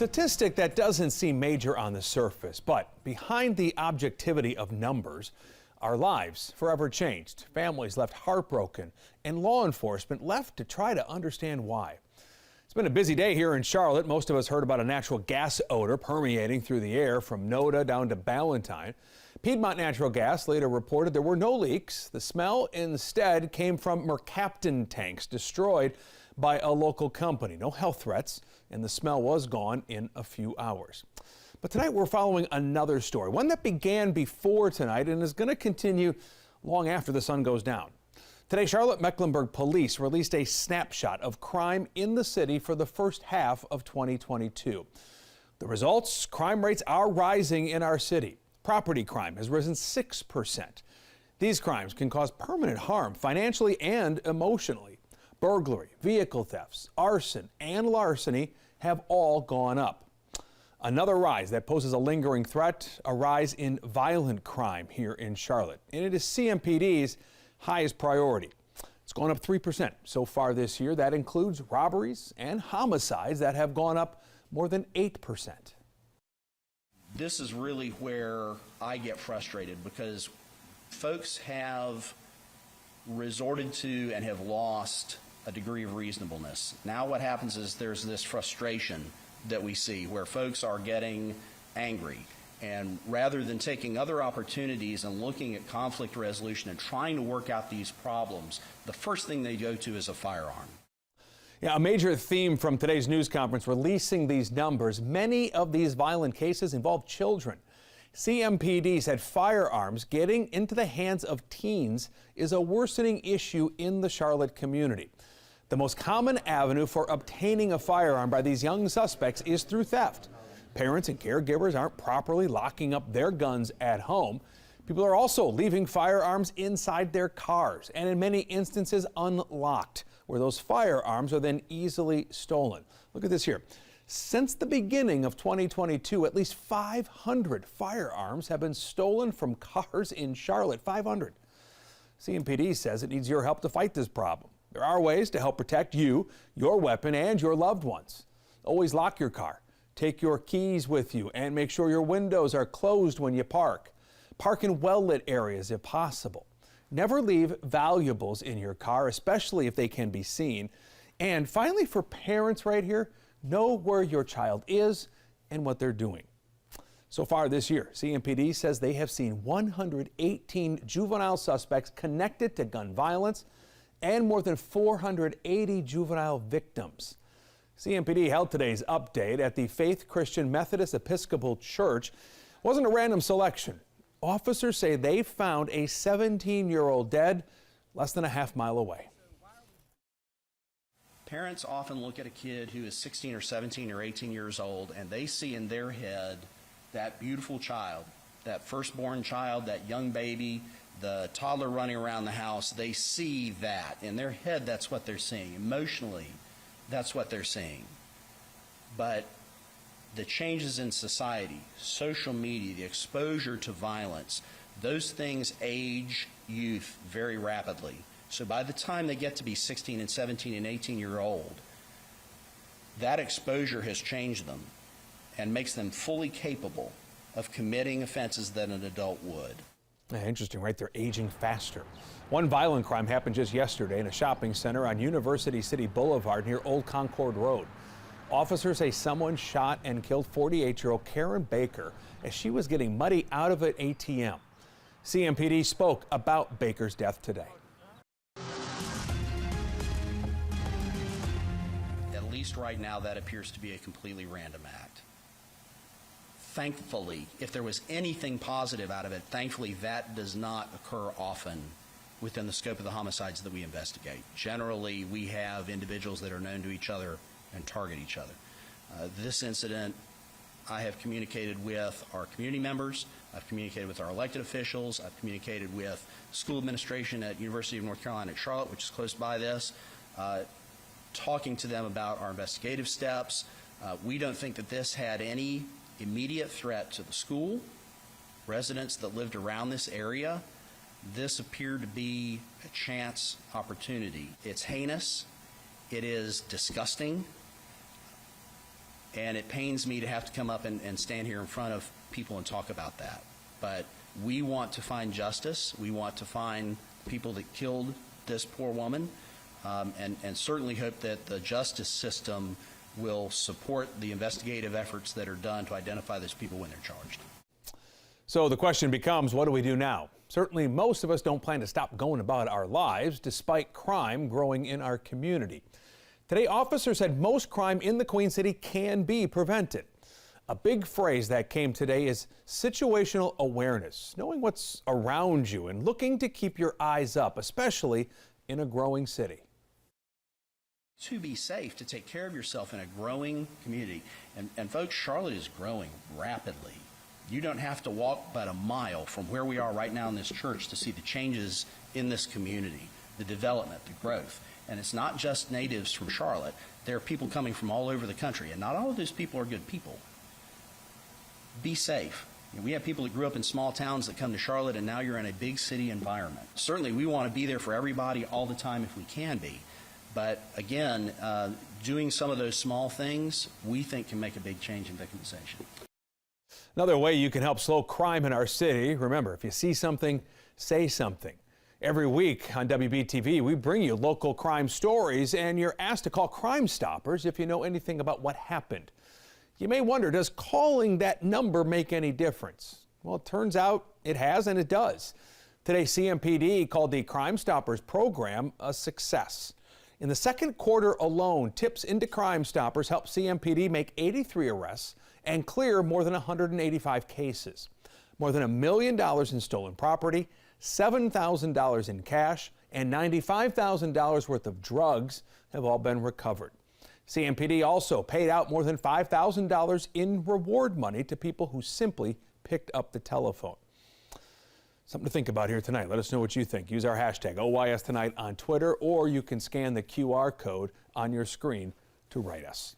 Statistic that doesn't seem major on the surface, but behind the objectivity of numbers, our lives forever changed. Families left heartbroken, and law enforcement left to try to understand why. It's been a busy day here in Charlotte. Most of us heard about a natural gas odor permeating through the air from Noda down to Ballantyne. Piedmont Natural Gas later reported there were no leaks. The smell instead came from mercaptan tanks destroyed by a local company. No health threats, and the smell was gone in a few hours. But tonight we're following another story, one that began before tonight and is going to continue long after the sun goes down. Today, Charlotte-Mecklenburg police released a snapshot of crime in the city for the first half of 2022. The results: crime rates are rising in our city. Property crime has risen 6%. These crimes can cause permanent harm financially and emotionally. Burglary, vehicle thefts, arson, and larceny have all gone up. Another rise that poses a lingering threat, a rise in violent crime here in Charlotte. And it is CMPD's highest priority. It's gone up 3% so far this year. That includes robberies and homicides that have gone up more than 8%. This is really where I get frustrated, because folks have resorted to and have lost a degree of reasonableness. Now what happens is there's this frustration that we see where folks are getting angry, and rather than taking other opportunities and looking at conflict resolution and trying to work out these problems, the first thing they go to is a firearm. Yeah, a major theme from today's news conference releasing these numbers. Many of these violent cases involve children. CMPD said firearms getting into the hands of teens is a worsening issue in the Charlotte community. The most common avenue for obtaining a firearm by these young suspects is through theft. Parents and caregivers aren't properly locking up their guns at home. People are also leaving firearms inside their cars, and in many instances unlocked, where those firearms are then easily stolen. Look at this here. Since the beginning of 2022, at least 500 firearms have been stolen from cars in Charlotte. 500. CMPD says it needs your help to fight this problem. There are ways to help protect you, your weapon, and your loved ones. Always lock your car. Take your keys with you and make sure your windows are closed when you park. Park in well-lit areas if possible. Never leave valuables in your car, especially if they can be seen. And finally, for parents right here, know where your child is and what they're doing. So far this year, CMPD says they have seen 118 juvenile suspects connected to gun violence and more than 480 juvenile victims. CMPD held today's update at the Faith Christian Methodist Episcopal Church. It wasn't a random selection. Officers say they found a 17-year-old dead less than a half mile away. Parents often look at a kid who is 16 or 17 or 18 years old, and they see in their head that beautiful child, that firstborn child, that young baby, the toddler running around the house. They see that. In their head, that's what they're seeing. Emotionally, that's what they're seeing. But the changes in society, social media, the exposure to violence, those things age youth very rapidly. So by the time they get to be 16 and 17 and 18-year-old, that exposure has changed them and makes them fully capable of committing offenses that an adult would. Yeah, interesting, right? They're aging faster. One violent crime happened just yesterday in a shopping center on University City Boulevard near Old Concord Road. Officers say someone shot and killed 48-year-old Karen Baker as she was getting money out of an ATM. CMPD spoke about Baker's death today. At least right now, that appears to be a completely random act. Thankfully, if there was anything positive out of it, thankfully that does not occur often within the scope of the homicides that we investigate. Generally, we have individuals that are known to each other and target each other. This incident, I have communicated with our community members, I've communicated with our elected officials, I've communicated with school administration at University of North Carolina at Charlotte, which is close by this, talking to them about our investigative steps. We don't think that this had any immediate threat to the school, residents that lived around this area. This appeared to be a chance opportunity. It's heinous. It is disgusting. And it pains me to have to come up and stand here in front of people and talk about that. But we want to find justice. We want to find people that killed this poor woman, and certainly hope that the justice system will support the investigative efforts that are done to identify those people when they're charged. So the question becomes, what do we do now? Certainly most of us don't plan to stop going about our lives despite crime growing in our community. Today, officers said most crime in the Queen City can be prevented. A big phrase that came today is situational awareness, knowing what's around you and looking to keep your eyes up, especially in a growing city. To be safe, to take care of yourself in a growing community. And folks, Charlotte is growing rapidly. You don't have to walk but a mile from where we are right now in this church to see the changes in this community, the development, the growth. And it's not just natives from Charlotte. There are people coming from all over the country, and not all of those people are good people. Be safe. We have people that grew up in small towns that come to Charlotte, and now you're in a big city environment. Certainly, we want to be there for everybody all the time if we can be. But again, doing some of those small things, we think can make a big change in victimization. Another way you can help slow crime in our city, remember, if you see something, say something. Every week on WBTV, we bring you local crime stories, and you're asked to call Crime Stoppers if you know anything about what happened. You may wonder, does calling that number make any difference? Well, it turns out it has, and it does. Today, CMPD called the Crime Stoppers program a success. In the second quarter alone, tips into Crime Stoppers helped CMPD make 83 arrests and clear more than 185 cases. More than $1 million in stolen property, $7,000 in cash, and $95,000 worth of drugs have all been recovered. CMPD also paid out more than $5,000 in reward money to people who simply picked up the telephone. Something to think about here tonight. Let us know what you think. Use our hashtag OYS Tonight on Twitter, or you can scan the QR code on your screen to write us.